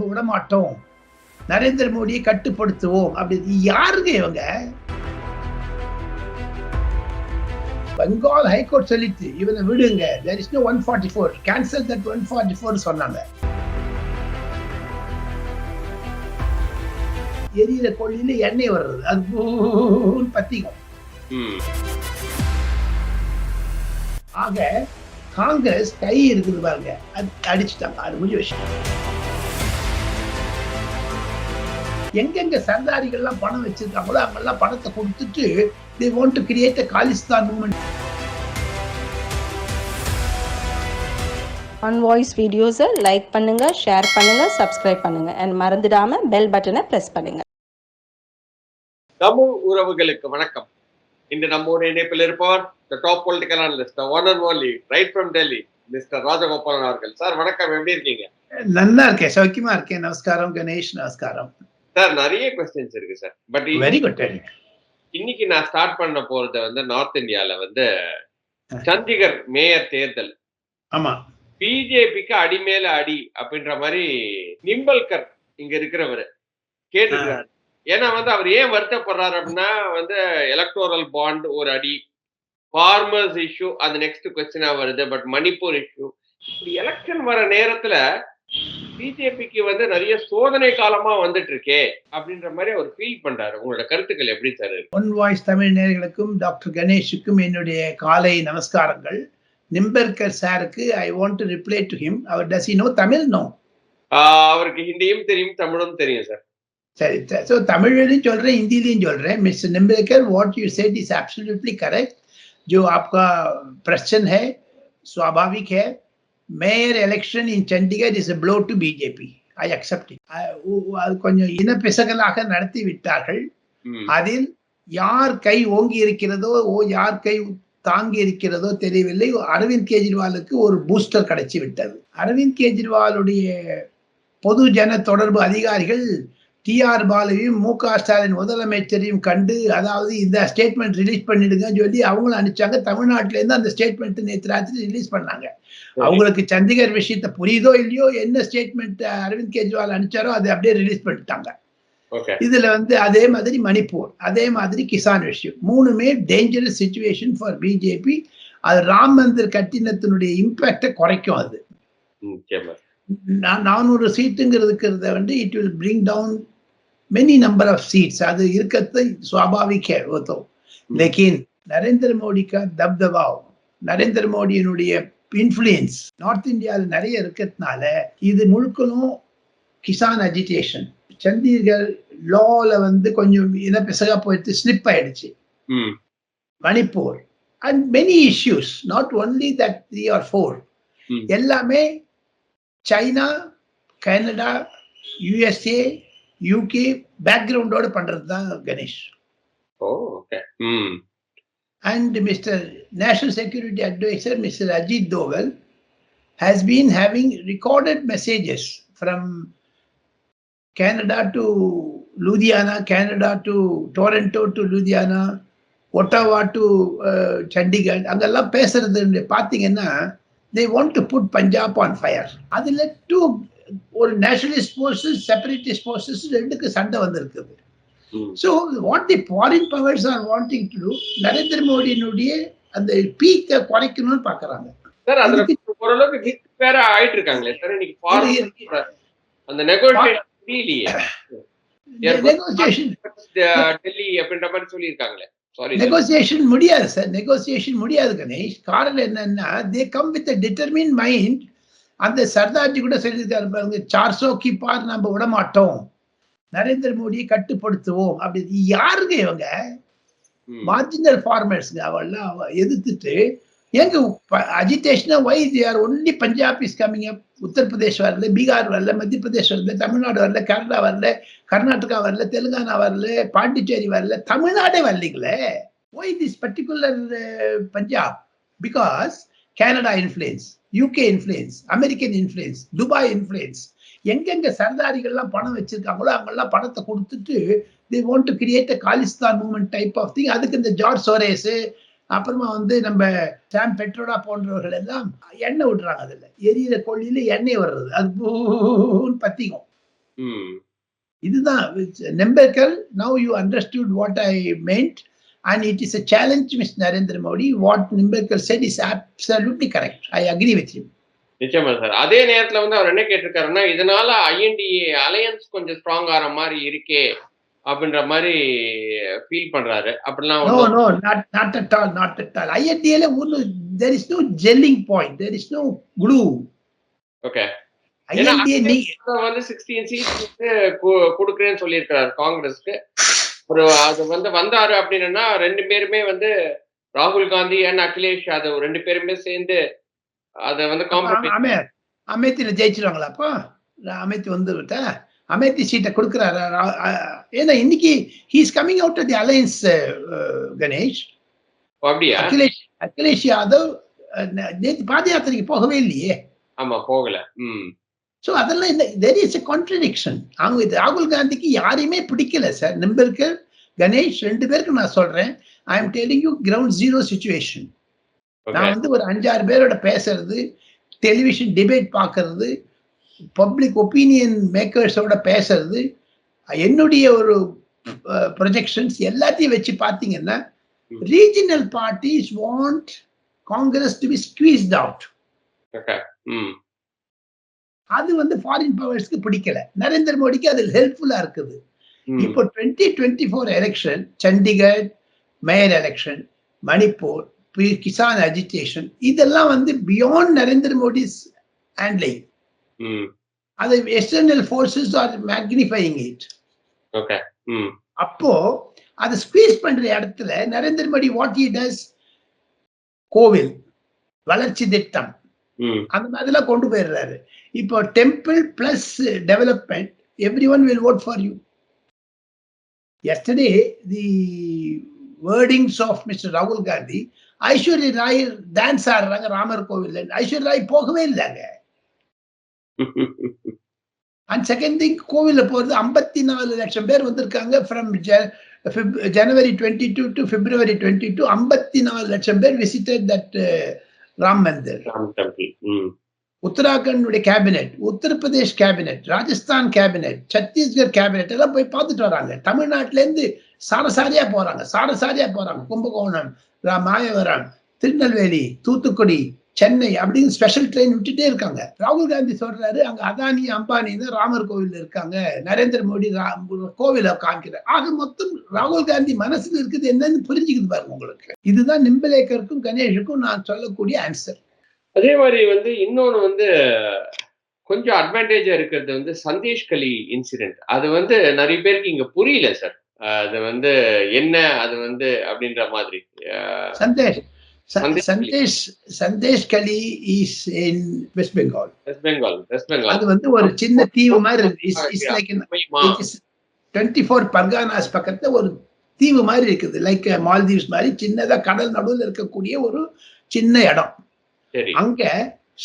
நம்ம விட மாட்டோம், நரேந்திர மோடியை கட்டுப்படுத்துவோம். அப்படி யாருங்க இவங்க? பெங்கால் ஹைகோர்ட் சொல்லிட்டு இவனை விடுங்க, there is no 144, cancel that 144 சொன்னாங்க. எரியிற கொள்ளியில எண்ணெய் வர்றது, அது பத்திக்கும். ஆக காங்கிரஸ் கை இருக்குது பாருங்க, அது அடிச்சுட்டாங்க. அது முடிஞ்ச விஷயம். எங்கெங்க சர்தாரிகள்லாம் பணம் வச்சிருக்காங்களோ அவங்கெல்லாம் பணத்தை கொடுத்துட்டு they want to create a Khalistan movement. On voice videos like பண்ணுங்க, ஷேர் பண்ணுங்க, சப்ஸ்கிரைப் பண்ணுங்க and மறந்துடாம பெல் பட்டனை பிரஸ் பண்ணுங்க. தமிழ் உறவுகளுக்கு வணக்கம். இன்று நம்மோட இணைப்பில் இருப்பவர் the top political analyst, the one and only, right from Delhi, Mr. Rajagopalan அவர்கள். சார் வணக்கம், எப்படி இருக்கீங்க? நல்லா இருக்கேன், சௌக்கியமா இருக்கேன். நமஸ்காரம் கணேஷ். நமஸ்காரம் சார். நிறைய கொஸ்டின்ஸ் இருக்கு சார். But very good. இன்னைக்கு நான் ஸ்டார்ட் பண்ண போறது வந்து நார்த் இந்தியால வந்து சண்டிகர் மேயர் தேர்தல். ஆமா, பிஜேபிக்கு அடி மேல அடி அப்படின்ற மாதிரி நிம்பல்கர் இங்க இருக்கிறவரு கேட்டுக்கிறாரு. ஏன்னா வந்து அவர் ஏன் வருத்தப்படுறாரு அப்படின்னா வந்து எலக்டோரல் பாண்ட் ஒரு அடி, ஃபார்மர்ஸ் இஷ்யூ அது நெக்ஸ்ட் கொஸ்டினா வருது, பட் மணிப்பூர் இஷ்யூ, இப்படி எலெக்ஷன் வர நேரத்துல பிஜேபிக்கு வந்து நிறைய சோதனை காலமா வந்துட்டு இருக்கே அப்படின்ற மாதிரி அவர் ஃபீல் பண்றாரு. உங்களோட கருத்துக்கள் எப்படி சார்? ஒன் வாய்ஸ் தமிழ் நேயர்களுக்கும் டாக்டர் கணேஷுக்கும் என்னுடைய காலை நமஸ்காரங்கள். நிம்பர்கர் சாருக்கு I want to reply to him. அவர் does he know Tamil? No. அவருக்கு ஹிந்தியும் தெரியும், தமிழும் தெரியும் சார். சரி, ஸோ தமிழ்லையும் சொல்றேன், हिंदीலையும் சொல்றேன். Mister Nimbekar, what you said is absolutely correct. जो आपका प्रश्न है स्वाभाविक है. Mayor election in Chandigarh is a blow to BJP. I accept it. அது கொஞ்சம் இனப்பிசகலாக நடத்தி விட்டார்கள். அதில் யார் கை ஓங்கி இருக்கிறதோ, யார் கை தாங்கி இருக்கிறதோ தெரியவில்லை. அரவிந்த் கெஜ்ரிவாலுக்கு ஒரு பூஸ்டர் கிடைச்சி விட்டது. அரவிந்த் கெஜ்ரிவாலுடைய பொது ஜன தொடர்பு அதிகாரிகள் டிஆர் பாலுவையும் மு.க. ஸ்டாலின் முதலமைச்சரையும் கண்டு, அதாவது இந்த ஸ்டேட்மெண்ட் ரிலீஸ் பண்ணிடுங்கன்னு சொல்லி அவங்களும் அனுப்பிச்சாங்க. தமிழ்நாட்டில இருந்து அந்த ஸ்டேட்மெண்ட் நேற்று ராத்திரி ரிலீஸ் பண்ணாங்க. அவங்களுக்கு சண்டிகர் விஷயத்த புரியுதோ இல்லையோ, என்ன ஸ்டேட்மெண்ட் அரவிந்த் கெஜ்ரிவால் அனுப்பிச்சாரோ அதை அப்படியே ரிலீஸ் பண்ணிட்டாங்க. இதுல வந்து அதே மாதிரி மணிப்பூர், அதே மாதிரி கிசான் விஷயம், மூணுமே டேஞ்சரஸ் சிச்சுவேஷன் ஃபார் பிஜேபி. அது ராம் மந்திர் கட்டினத்தினுடைய இம்பாக்டை குறைக்கும். அது 400 சீட்டுங்கிறதுக்கு வந்து it will bring down many number of seats. அது இருக்கிறது स्वाभाविक है वो तो. लेकिन நரேந்திர மோடி का दबदबा, நரேந்திர மோடியினுடைய இன்ஃப்ளூயன்ஸ் நார்த் இந்தியாவில் நிறைய இருக்கிறதுனால இது முழுக்கலும் கிசான் அஜிடேஷன். சண்டிகர் லால வந்து கொஞ்சம் இனப்பிசகா போயிட்டு ஸ்லிப் ஆயிடுச்சு. Manipur and many issues, not only that 3 or 4, எல்லாமே சைனா, கனடா, யுஎஸ்ஏ, யூகே பேக்ரவுண்டோட பண்றது தான் Ganesh. And Mr. National Security Advisor, Mr. Ajit Doval, has been having recorded messages from Canada to Ludhiana, Canada to Toronto to Ludhiana, Ottawa to Chandigarh. அங்கெல்லாம் பேசுறது பார்த்தீங்கன்னா they want to put Punjab on fire. அதுல ஒரு nationalist forces, separatist forces ரெண்டுக்கு சண்டை வந்திருக்குது. So what the foreign powers are wanting to do, Narendra மோடியினுடைய அந்த பீக்கை குறைக்கணும்னு பாக்குறாங்க. சார் அதுக்கு ஓரளவுக்கு வேற ஆயிட்டு இருக்காங்களே சார். இன்னைக்கு அந்த நெகோசியேஷன் முடியலையே, டெல்லி அப்படின்ற மாதிரி சொல்லியிருக்காங்களே. நெகோசியேஷன் முடியாது சார், நெகோசியேஷன் முடியாது கணேஷ். காரணம் என்னன்னா, they come with a determined mind. அந்த சர்தார்ஜி கூட சொல்லியிருக்காரு பாருங்க, 400 की पार நம்ம விட மாட்டோம், நரேந்திர மோடியை கட்டுப்படுத்துவோம். அப்படி யாருங்க இவங்க? மார்ஜினல் ஃபார்மர்ஸ்ங்க. அவெல்லாம் எதிர்த்துட்டு எங்க அஜிடேஷனா? Why they are only Punjab is coming up. Uttar Pradesh வரல, பீகார் வரல, மத்திய பிரதேஷ் வரல, தமிழ்நாடு வரல, கேரளா வரல, கர்நாடகா வரல, தெலுங்கானா வரல, பாண்டிச்சேரி வரல, தமிழ்நாடே வரலீங்களே. Why this particular Punjab? Because Canada influence, UK influence, American influence, Dubai influence. எங்கெங்க சர்தாரிகள்லாம் பணம் வச்சிருக்காங்களோ அவங்கெல்லாம் பணத்தை கொடுத்துட்டு they want to create a Khalistan movement type of thing. அதுக்கு இந்த ஜார்ஜ் சோரேஸ், அப்புறமா வந்து நம்ம சாம் பெட்ரோடா போன்றவர்கள் எல்லாம் எண்ணெய் விடுறாங்க. அதுல எரியிற கொள்ளியில எண்ணெய் வர்றது, அது பத்திக்கும். ம். இதுதான் Nembekar. Now you understood what I meant, and it is a challenge, Mr. Narendra Modi. What Nembekar said is absolutely correct. I agree with him. நிச்சயமா சார். அதே நேரத்துல வந்து அவர் என்ன கேட்டிருக்காருன்னா, இதனால INDA அலையன்ஸ் கொஞ்சம் ஸ்ட்ராங் ஆற மாரி இருக்கே! அப்படின்ற மாரி ஃபீல் பண்றாரு. அப்படிலாம் No, ஒண்ணும் no, not at all, not at all. INDA there is no gelling point. There is no glue. Okay. ஏன்னா INDA நீ வந்து 16 சீட்ஸ் வந்து குடுக்குறேன்னு சொல்லியிருக்கிறாரு காங்கிரஸ்க்கு. ஒரு அது வந்து வந்தாரு அப்படின்னா 2 பேருமே வந்து ராகுல் காந்தி அண்ட் அகிலேஷ் யாதவ் 2 பேருமே சேர்ந்து அத வந்து காம்ப்ரமைஸ் அமேத்தில ஜெயிச்சிருவாங்களா அப்போ? அமேத்தி வந்து விட்டா அமேத்தி சீட்டை கொடுக்குறாரு. ஏன்னா இன்னைக்கு he is coming out of the alliance, Ganesh. அப்படியா? அகிலேஷ் யாதவ் நேத்து பாத யாத்திரைக்கு போகவே இல்லையே. ஆமா, போகல. சோ அதெல்லாம் இந்த there is a contradiction. அவங்க ராகுல் காந்திக்கு யாரையுமே பிடிக்கல சார். நிம்பர்கர், கணேஷ் 2 பேருக்கு நான் சொல்றேன். I am telling you ground zero situation. நான் வந்து ஒரு 5-6 பேரோட பேசுறது, டெலிவிஷன் டிபேட் பார்க்கறது, பப்ளிக் ஒப்பீனியன் மேக்கர்ஸோட பேசுறது, என்னுடைய ஒரு ப்ரொஜெக்ஷன்ஸ் எல்லாத்தையும் வச்சு பார்த்தீங்கன்னா regional parties want Congress to be squeezed out. அது வந்து ஃபாரின் பவர்ஸ்க்கு பிடிக்கல. நரேந்திர மோடிக்கு அது ஹெல்ப்ஃபுல்லா இருக்குது. இப்போ 2024 election, Chandigarh mayor election, Manipur, Kisan agitation, இதெல்லாம் வந்து பியாண்ட் நரேந்திர மோடிஸ் ஹேண்ட்லிங். அது external forces are magnifying it. அப்போ அதை ஸ்குவீஸ் பண்ற இடத்துல Narendra Modi what he does, கோவில், வளர்ச்சி திட்டம், அந்த மாதிரிலாம் கொண்டு போயிடுறாரு. இப்போ temple plus development, everyone will vote for you. Yesterday the wordings of Mr. Rahul Gandhi, Aishwarya Rai dance ஆடுறாங்க ராமர் கோவில், ஐஸ்வர்யா ராய் போகவே இல்லைங்க. அண்ட் செகண்ட் திங், கோவில்ல போறது 54 லட்சம் பேர் வந்திருக்காங்க ஃப்ரம் ஜனவரி 22 டு பிப்ரவரி 22. 54 லட்சம் பேர் visited that Ram Mandir. Uttarakhand cabinet, Uttar Pradesh cabinet, Rajasthan cabinet, Chhattisgarh cabinet எல்லாம் போய் பார்த்துட்டு வராங்க. தமிழ்நாட்டில இருந்து சாரசாரியா போறாங்க. கும்பகோணம், மாயவரம், திருநெல்வேலி, தூத்துக்குடி, சென்னை அப்படின்னு ஸ்பெஷல் ட்ரெயின் விட்டுட்டே இருக்காங்க. ராகுல் காந்தி சொல்றாரு அங்க அதானி அம்பானி தான் ராமர் கோவில் இருக்காங்க, நரேந்திர மோடி கோவில காமிக்கிறார். ஆக மொத்தம் ராகுல் காந்தி மனசுல இருக்குது என்னன்னு புரிஞ்சுக்குது பாருங்க உங்களுக்கு. இதுதான் நிம்பலேக்கருக்கும் கணேஷுக்கும் நான் சொல்லக்கூடிய ஆன்சர். அதே மாதிரி வந்து இன்னொன்னு வந்து கொஞ்சம் அட்வான்டேஜா இருக்கிறது வந்து சந்தேஷ் கலி இன்சிடென்ட். அது வந்து நிறைய பேருக்கு இங்க புரியல சார். அது வந்து என்ன அது வந்து அப்படின்ற மாதிரி. சந்தேஷ் கலி இஸ் இன் வெஸ்ட் பெங்கால். அது வந்து ஒரு சின்ன தீவு மாதிரி 24 பர்கானாஸ் பக்கத்துல ஒரு தீவு மாதிரி இருக்குது. லைக் மால்தீவ்ஸ் மாதிரி சின்னதா கடல் நடுவில் இருக்கக்கூடிய ஒரு சின்ன இடம். அங்க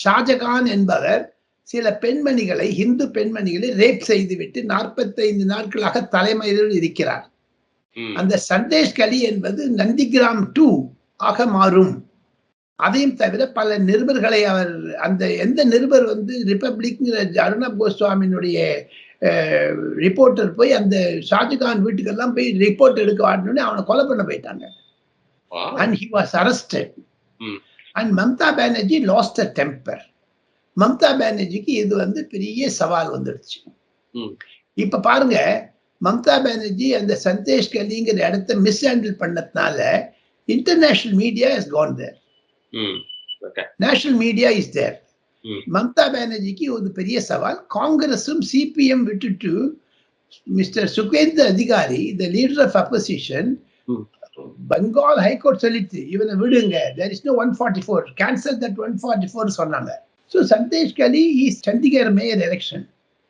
ஷாஜகான் என்பவர் சில பெண்மணிகளை, இந்து பெண்மணிகளை ரேப் செய்துவிட்டு 45 நாட்களாக தலைமையில் இருக்கிறார். அந்த சந்தேஷ் கலி என்பது நந்திகிராம் 2 ஆக மாறும். அதையும் தவிர பல நிருபர்களை அவர், அந்த எந்த நிருபர் வந்து ரிப்பப்ளிக் அருணப் கோஸ்வாமியினுடைய ரிப்போர்ட்டர் போய் அந்த ஷாஜகான் வீட்டுக்கெல்லாம் போய் ரிப்போர்ட் எடுக்க வாட்டினோடனே அவனை கொலை பண்ண போயிட்டாங்க. And he was arrested. And Mamata Banerjee lost her temper. Mamata பானர்ஜிக்கு இது வந்து பெரிய சவால் வந்துடுச்சு. இப்ப பாருங்க, மம்தா பானர்ஜி அந்த சந்தேஷ் கலிங்கிற இடத்தை மிஸ் ஹேண்டில் பண்ணதுனால international media is gone there, national media is there. Mamata பானர்ஜிக்கு ஒரு பெரிய சவால். காங்கிரஸும் சிபிஎம் விட்டுட்டு mister Sukendra Adhikari, the leader of opposition, Bengal high court சொல்லிட்டு இவனை விடுங்க, there is no 144, cancel that 144 சொன்னாங்க. So சந்தேஷ் கலி is Chandigarh mayor election.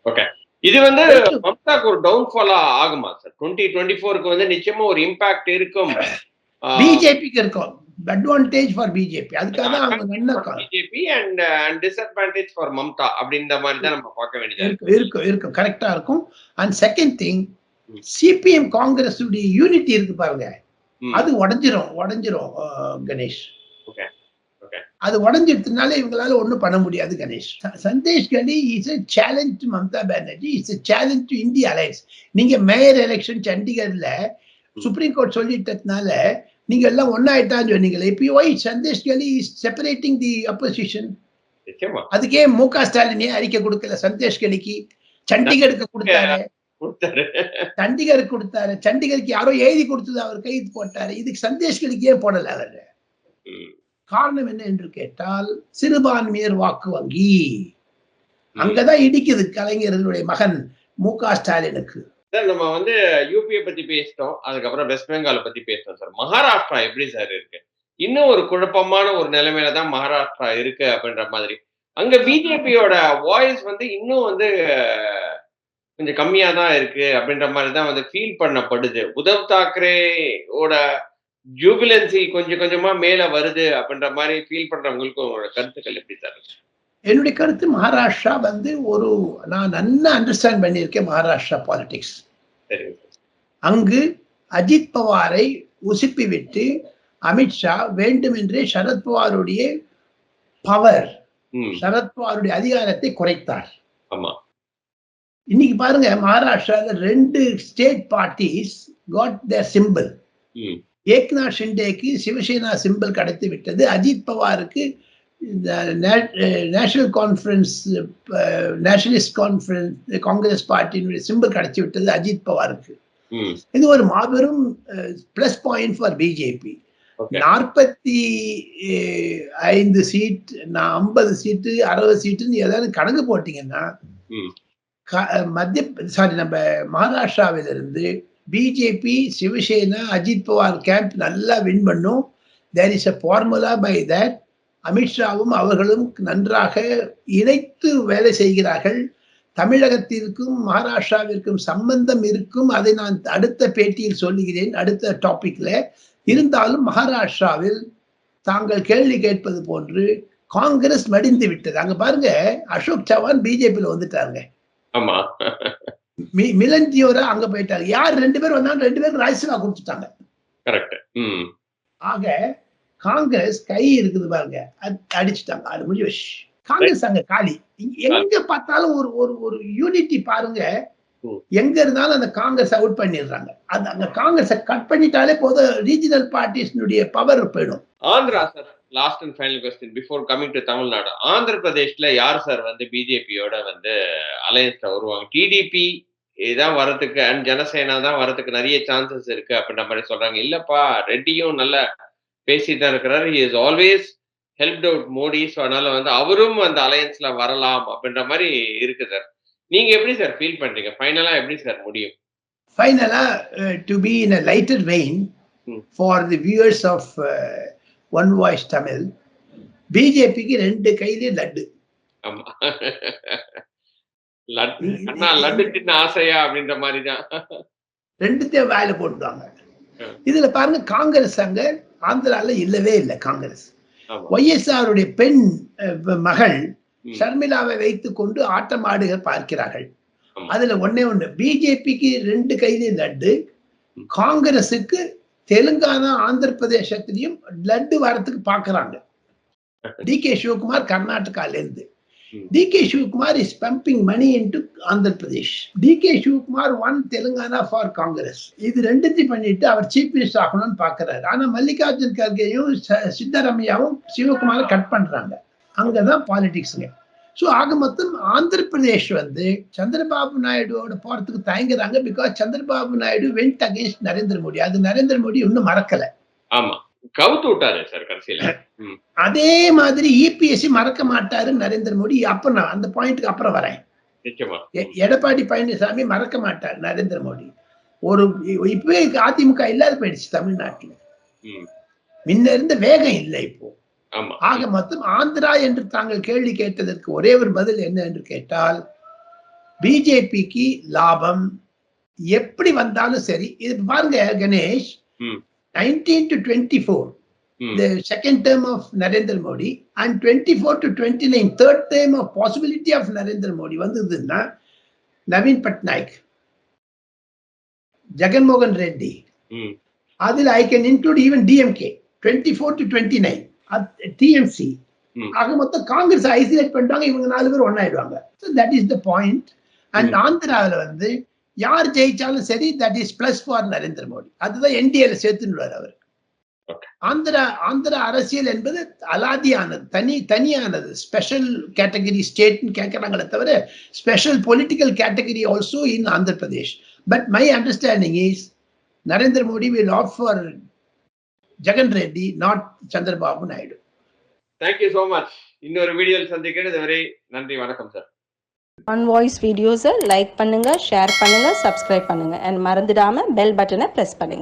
Okay, இது வந்து மம்தாக்கு ஒரு டவுன்ஃபால் ஆகுமா சார்? 2024க்கு வந்து நிச்சயமா ஒரு இம்பாக்ட் இருக்கும். பிஜேபிக்கு இருக்கும் அட்வான்டேஜ் ஃபார் பிஜேபி. அதுக்காக தான் அவங்க என்ன BJP and disadvantage for Mamata அப்படின்ற மாதிரி தான் நம்ம பார்க்க வேண்டியது இருக்கும். கரெக்டா இருக்கும். And second thing, CPM Congress உடைய யூனிட்டி இருக்கு பாருங்க, அது உடைஞ்சிரும் கணேஷ். அது உடஞ்சிட்டதுனால இவங்களால ஒண்ணும் பண்ண முடியாது கணேஷ். சந்தேஷ் கனி is a challenge to Mamata Banerjee, is a challenge to India alliance. நீங்க மேயர் எலெக்ஷன் சண்டிகர்ல சுப்ரீம் கோர்ட் சொல்லிட்டதுனால நீங்க எல்லாம் ஒன்னாயிட்டான்னு சொன்னீங்களே, இப்போ வை சந்தேஷ் கனி இஸ் செப்பரேட்டிங் தி அப்போசிஷன்? அதுக்கே முக ஸ்டாலின் அறிக்கை கொடுக்கல சந்தேஷ் கனிக்கு? சண்டிகருக்கு கொடுத்தாரு, சண்டிகருக்கு கொடுத்தாரு, சண்டிகருக்கு யாரோ எழுதி கொடுத்தது அவர் கைது போட்டாரு. இதுக்கு சந்தேஷ் கனிக்கு ஏன் போடல? அவரு காரணம் என்ன என்று கேட்டால் சிறுபான்மையர் வாக்கு வங்கி அங்கதான் இடிக்குது கலைஞர்களுடைய மகன் முக ஸ்டாலினுக்கு. நம்ம வந்து யூபியை பத்தி பேசிட்டோம், அதுக்கப்புறம் வெஸ்ட் பெங்காலை பத்தி பேசிட்டோம் சார். மகாராஷ்டிரா எப்படி சார் இருக்கு? இன்னும் ஒரு குழப்பமான ஒரு நிலைமையில தான் மகாராஷ்டிரா இருக்கு அப்படின்ற மாதிரி. அங்க பிஜேபியோட வாய்ஸ் வந்து இன்னும் வந்து கொஞ்சம் கம்மியா தான் இருக்கு அப்படின்ற மாதிரி தான் வந்து ஃபீல் பண்ணப்படுது. உத்தவ் தாக்கரேவோட ஜூபிலன்சி கொஞ்சம் கொஞ்சமா மேல வருது அப்படின்ற மாதிரி ஃபீல் பண்றவங்களுக்கு உங்களோட கருத்துக்கள் எப்படி சார்? என்னுடைய கருத்து மகாராஷ்டிரா வந்து ஒரு நான் நல்லா அண்டர்ஸ்டாண்ட் பண்ணியிருக்கேன் மகாராஷ்டிரா பாலிடிக்ஸ். அங்கு அஜித் பவாரை உசுப்பி விட்டு அமித்ஷா வேண்டுமென்றே சரத்பவாருடைய பவர், சரத்பவாருடைய அதிகாரத்தை குறைத்தார். இன்னைக்கு பாருங்க மகாராஷ்டிரால 2 state parties got their symbol. Eknath ஷிண்டேக்கு சிவசேனா சிம்பிள் கிடைத்து விட்டது. அஜித் பவாருக்கு national conference, nationalist conference Congress பார்ட்டியினுடைய சிம்பிள் கிடைச்சி விட்டது அஜித் பவாருக்கு. இது ஒரு மாபெரும் plus point for BJP. 45 seat, 50 seat, 60 சீட்டுன்னு ஏதாவது கணக்கு போட்டீங்கன்னா நம்ம மகாராஷ்டிராவிலிருந்து பிஜேபி, சிவசேனா, அஜித் பவார் கேம்ப் நல்லா வின் பண்ணும். There is a formula by that. அமித்ஷாவும் அவர்களும் நன்றாக இணைத்து வேலை செய்கிறார்கள். தமிழகத்திற்கும் மகாராஷ்டிராவிற்கும் சம்பந்தம் இருக்கும். அதை நான் அடுத்த பேட்டியில் சொல்லுகிறேன், அடுத்த டாபிக்ல. இருந்தாலும் மகாராஷ்டிராவில் தாங்கள் கேள்வி கேட்பது போன்று காங்கிரஸ் மடிந்து விட்டது. அங்க பாருங்க, அசோக் சவான் பிஜேபியில வந்துட்டாங்க. ஆமா, மிலன் தியோரா அங்க போயிட்டாங்க. யார் 2 பேர் வந்தாலும் 2 பேருக்கு ராஜ்யசபா கொடுத்துட்டாங்க. ஆக காங்கிரஸ் கை இருக்குது பாருங்க, அடிச்சுட்டாங்க. அது முடிவு. காங்கிரஸ் அங்க காலி. எங்க பார்த்தாலும் ஒரு யூனிட்டி பாருங்க. எங்க இருந்தாலும் அந்த காங்கிரஸ் அவுட் பண்ணிடுறாங்க. அது அந்த காங்கிரஸை கட் பண்ணிட்டாலே போதும், ரீஜனல் பார்ட்டிஸ்னுடைய பவர் போயிடும். Andhra sir, last and final question before coming to Tamil Nadu. Andhra பிரதேஷ்ல யார் சார் வந்து பிஜேபியோட வந்து அலையன்ஸ்ல வருவாங்க? டிடிபி இதான் வரதுக்கு அண்ட் ஜனசேனா தான் வரதுக்கு நிறைய சான்சஸ் இருக்கு அப்படின்ற மாதிரி சொல்றாங்க. இல்லப்பா, ரெட்டியும் நல்ல பேசிட்டு தான் இருக்கிறாரு. He is always helped out Modi. So அதனால வந்து அவரும் அந்த அலையன்ஸ்ல வரலாம் அப்படின்ற மாதிரி இருக்கு சார். நீங்க எப்படி சார் ஃபீல் பண்றீங்க? ஃபைனலா எப்படி சார் முடியும்? ஃபைனலா to be in a lighter vein for the viewers of One Voice Tamil, பிஜேபிக்கு 2 கையிலே லட்டு. ஆமா, லட்டு தின்ன ஆசையா அப்படின்ற மாதிரி தான் 2த்தையும் வாயில போட்டுவாங்க. இதுல பாருங்க, காங்கிரஸ் அங்க ஆந்திரால இல்லவே இல்லை. காங்கிரஸ் ஒய்எஸ்ஆருடைய பெண் மகள் ஷர்மிளாவை வைத்துக் கொண்டு ஆட்டம் ஆடுக பார்க்கிறார்கள். அதுல ஒண்ணு, பிஜேபிக்கு 2 கையிலே லட்டு, காங்கிரசுக்கு தெலுங்கானா, ஆந்திர பிரதேசத்திலையும் லட்டு வரத்துக்கு பாக்குறாங்க. டிகே சிவகுமார் கர்நாடகால இருந்து. DK Shivakumar is pumping money into Andhra Pradesh. DK Shivakumar won Telangana for Congress. இது 2த்தையும் பண்ணிட்டு அவர் சீஃப் மினிஸ்டர் ஆகணும்னு பாக்குறாரு. ஆனா மல்லிகார்ஜுன் கர்கேயும் சித்தராமையாவும் சிவகுமாரை கட் பண்றாங்க. அங்கதான் பாலிடிக்ஸ்ங்க. ஸோ ஆக மொத்தம் ஆந்திர பிரதேஷ் வந்து சந்திரபாபு நாயுடுவோட போறதுக்கு தயங்குறாங்க. Because Chandrababu Naidu went against Narendra Modi. அது நரேந்திர மோடி இன்னும் மறக்கல. ஆமா, கவுத்து விட்டாரு சார் கடைசியில. அதே மாதிரி இபிஎஸ்சி மறக்க மாட்டாரு நரேந்திர மோடி. அப்ப நான் அந்த பாயிண்ட்க்கு அப்புறம் வரேன். எடப்பாடி பழனிசாமி மறக்க மாட்டார் நரேந்திர மோடி. ஒரு இப்பவே அதிமுக இல்லாத போயிடுச்சு தமிழ்நாட்டில். முன்ன இருந்த வேகம் இல்லை இப்போ. ஆக மொத்தம் ஆந்திரா என்று தாங்கள் கேள்வி கேட்டதற்கு ஒரே ஒரு பதில் என்ன என்று கேட்டால், பிஜேபிக்கு லாபம் எப்படி வந்தாலும் சரி. இது பாருங்க Ganesh, 19 to 24 the second term of Narendra Modi and 24 to 29 third term of possibility of Narendra Modi vandudunna Naveen Patnaik, Jagan Mohan Reddy, adil I can include even DMK 24 to 29, TMC ஆக மொத்தம் காங்கிரஸ் ஐசோலேட் பண்ணிட்டாங்க, இவங்க 4 பேர் ஒன்னாயிடுவாங்க. So that is the point. And ஆந்திராவில் வந்து யார் ஜெயிச்சாலும் சரி, that is plus for Narendra Modi. அதுதான் என்டிஏல சேர்த்துடுவார் அவர். ஆந்திரா அரசியல் என்பது அலாதியானது, தனியானது, ஸ்பெஷல் கேட்டகரி ஸ்டேட்னு கேட்கறாங்களே தவிர special political category also in Andhra Pradesh. But my understanding is Narendra Modi will opt for Jagan Reddy, not Chandrababu Naidu. Thank you so much. இன்னொரு வீடியோவில் சந்திக்கிறது வரை நன்றி, வணக்கம் சார். ஆன் வாய்ஸ் வீடியோஸை லைக் பண்ணுங்க, ஷேர் பண்ணுங்க, சப்ஸ்கிரைப் பண்ணுங்க அண்ட் மறந்துடாம பெல் பட்டனை பிரஸ் பண்ணுங்க.